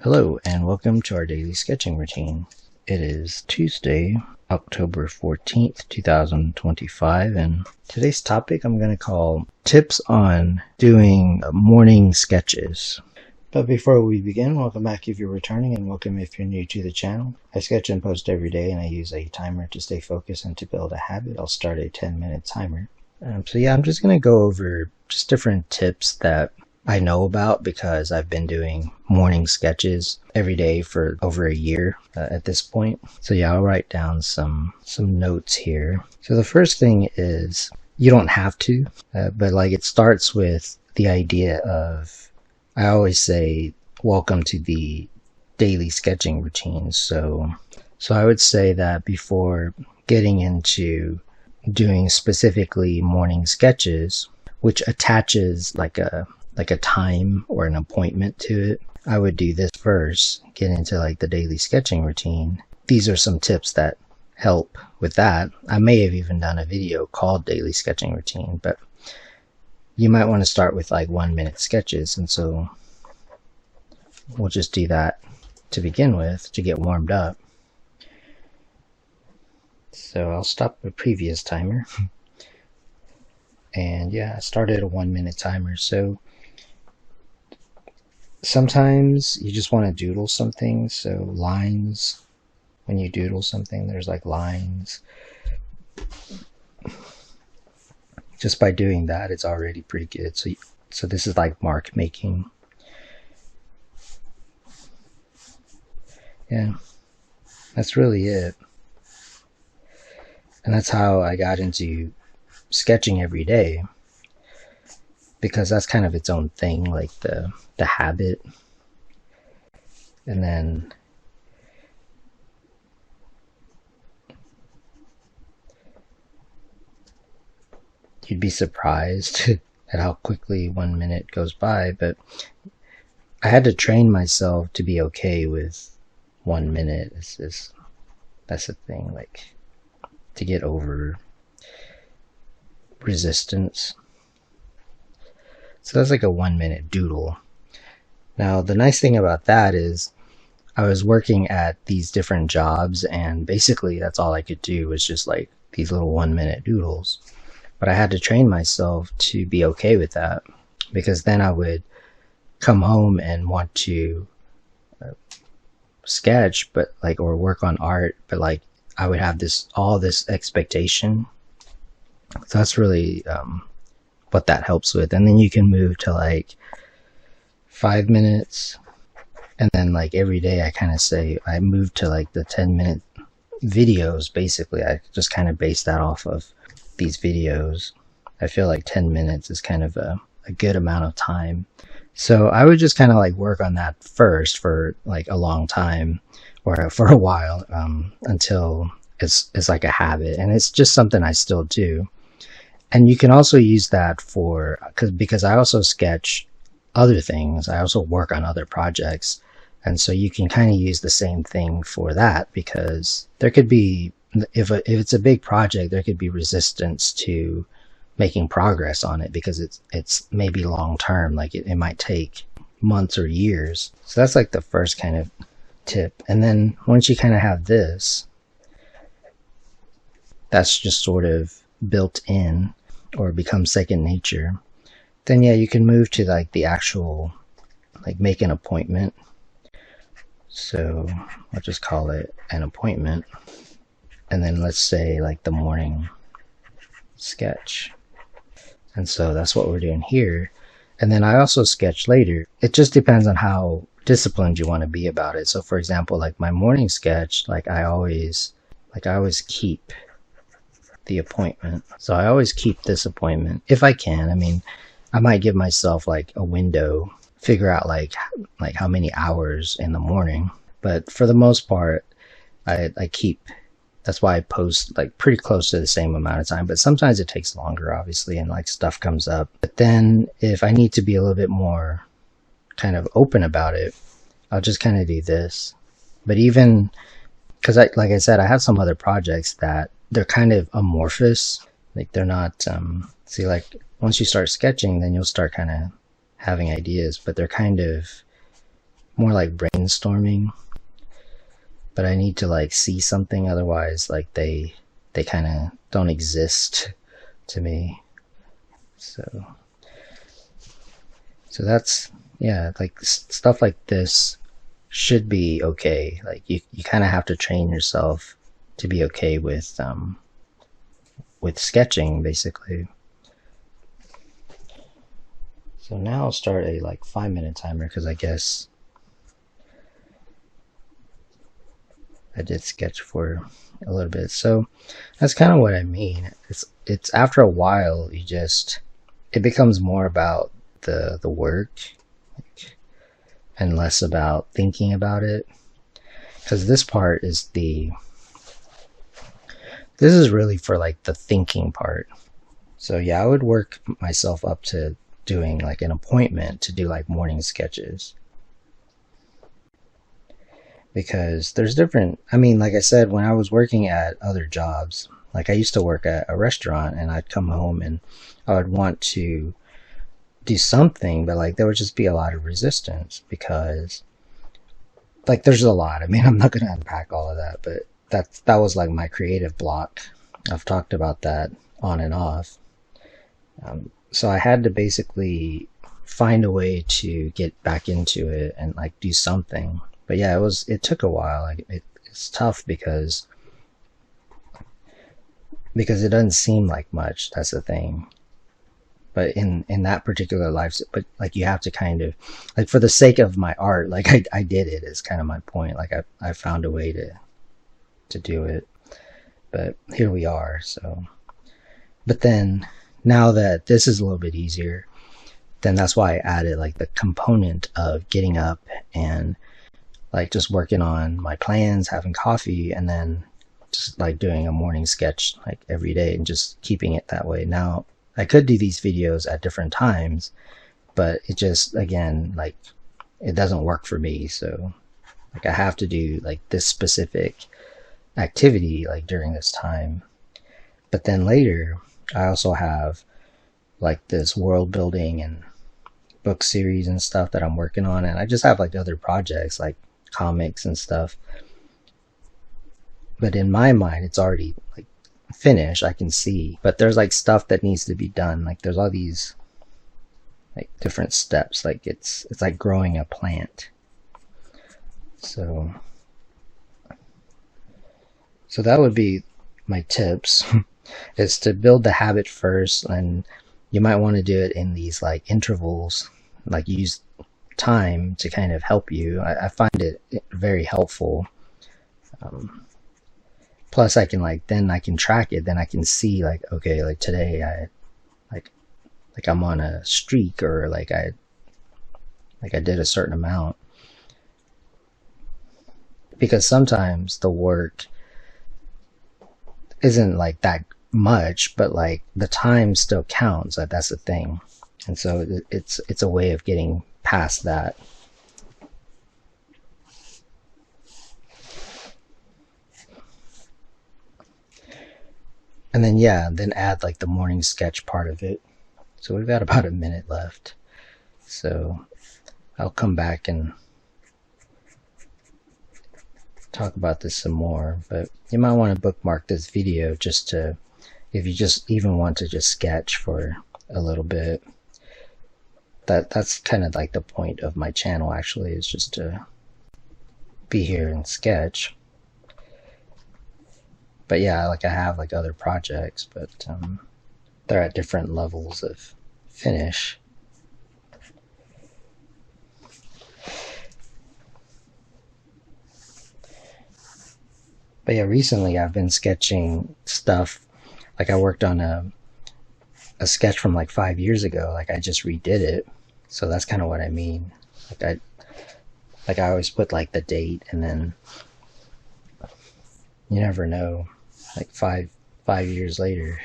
Hello and welcome to our daily sketching routine. It is Tuesday, October 14th, 2025, and today's topic I'm going to call Tips on Doing Morning Sketches. But before we begin, welcome back if you're returning and welcome if you're new to the channel. I sketch and post every day and I use a timer to stay focused and to build a habit. I'll start a 10-minute timer. I'm just going to go over just different tips that I know about because I've been doing morning sketches every day for over a year at this point. So I'll write down some notes here. So the first thing is, you don't have to, but it starts with the idea of, I always say, welcome to the daily sketching routine. So I would say that before getting into doing specifically morning sketches, which attaches like a time or an appointment to it, I would do this first, get into the daily sketching routine. These are some tips that help with that. I may have even done a video called daily sketching routine, but you might want to start with 1-minute sketches, and so we'll just do that to begin with to get warmed up. So I'll stop the previous timer. And I started a 1-minute timer. So sometimes you just want to doodle something. So lines, when you doodle something, there's lines. Just by doing that, it's already pretty good. So this is mark making. Yeah, that's really it. And that's how I got into sketching every day, because that's kind of its own thing, the habit. And then you'd be surprised at how quickly 1 minute goes by, but I had to train myself to be okay with 1 minute. That's the thing, to get over resistance. So that's a 1-minute doodle. Now the nice thing about that is I was working at these different jobs, and basically that's all I could do was just these little 1-minute doodles. But I had to train myself to be okay with that, because then I would come home and want to sketch, but or work on art, but I would have all this expectation. So that's really what that helps with. And then you can move to 5 minutes, and then every day I kind of say I move to the 10-minute videos. Basically I just kind of base that off of these videos. I feel 10 minutes is kind of a good amount of time. So I would just kind of work on that first for a long time, or for a while, until it's a habit, and it's just something I still do. And you can also use that because I also sketch other things. I also work on other projects, and so you can kind of use the same thing for that, because there could be, if it's a big project, there could be resistance to making progress on it, because it's maybe long term, it might take months or years. So that's the first kind of tip. And then once you kind of have this, that's just sort of built in or becomes second nature, then you can move to the actual make an appointment. So I'll just call it an appointment, and then let's say the morning sketch. And so that's what we're doing here. And then I also sketch later. It just depends on how disciplined you want to be about it. So for example, my morning sketch, I always keep the appointment. So I always keep this appointment if I can. I mean, I might give myself a window, figure out how many hours in the morning, but for the most part I keep. That's why I post pretty close to the same amount of time, but sometimes it takes longer, obviously, and stuff comes up. But then if I need to be a little bit more kind of open about it, I'll just kind of do this. But even because like I said, I have some other projects that they're kind of amorphous. They're not see, once you start sketching, then you'll start kind of having ideas, but they're kind of more like brainstorming, but I need to like see something, otherwise like they kind of don't exist to me. So that's, yeah, like stuff like this should be okay. Like you kind of have to train yourself to be okay with sketching, basically. So now I'll start a like 5-minute timer, because I guess I did sketch for a little bit. So that's kind of what I mean. It's after a while, it becomes more about the work and less about thinking about it. Because this part is this is really for like the thinking part. So yeah, I would work myself up to doing like an appointment to do like morning sketches. Because there's different, I mean, like I said, when I was working at other jobs, like I used to work at a restaurant, and I'd come home and I would want to do something, but like there would just be a lot of resistance, because like there's a lot. I mean, I'm not going to unpack all of that, but that was like my creative block. I've talked about that on and off. So I had to basically find a way to get back into it and like do something. But yeah, it took a while. Like it's tough because it doesn't seem like much. That's the thing. But in that particular life, but like you have to kind of, like, for the sake of my art, like I did it, is kind of my point. Like I found a way to do it. But here we are. So, but then now that this is a little bit easier, then that's why I added like the component of getting up and like just working on my plans, having coffee, and then just like doing a morning sketch like every day and just keeping it that way. Now, I could do these videos at different times, but it just, again, like it doesn't work for me. So like I have to do like this specific activity like during this time. But then later, I also have like this world building and book series and stuff that I'm working on, and I just have like other projects like comics and stuff. But in my mind, it's already like finished. I can see, but there's like stuff that needs to be done. Like there's all these like different steps. Like it's like growing a plant. So that would be my tips. Is to build the habit first, and you might want to do it in these like intervals, like use time to kind of help you. I find it very helpful. Plus I can then I can track it. Then I can see like, okay, like today I like I'm on a streak, or like I did a certain amount. Because sometimes the work isn't like that much, but like the time still counts. That's the thing. And so it's a way of getting past that. And then then add like the morning sketch part of it. So we've got about a minute left. So I'll come back and talk about this some more, but you might want to bookmark this video just to, if you just even want to just sketch for a little bit. That's kind of like the point of my channel, actually, is just to be here and sketch. But yeah, like I have like other projects, but they're at different levels of finish. But yeah, recently I've been sketching stuff. Like I worked on a sketch from like 5 years ago. Like I just redid it. So that's kind of what I mean. Like I always put like the date, and then you never know, like five years later.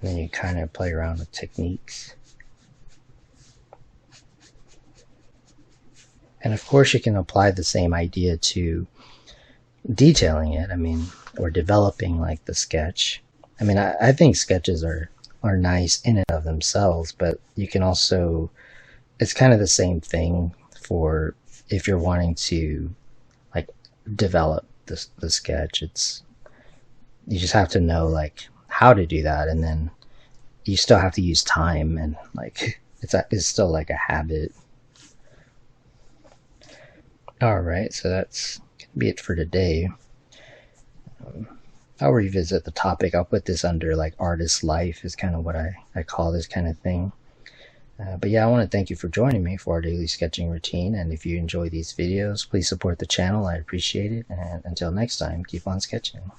And then you kind of play around with techniques. And of course you can apply the same idea to detailing it, I mean, or developing like the sketch. I mean, I think sketches are are nice in and of themselves, but you can also, it's kind of the same thing for if you're wanting to like develop the sketch. It's, you just have to know like how to do that, and then you still have to use time, and like it's still like a habit. All right, so that's gonna be it for today. I'll revisit the topic. I'll put this under like artist life is kind of what I call this kind of thing. But yeah, I want to thank you for joining me for our daily sketching routine. And if you enjoy these videos, please support the channel. I appreciate it. And until next time, keep on sketching.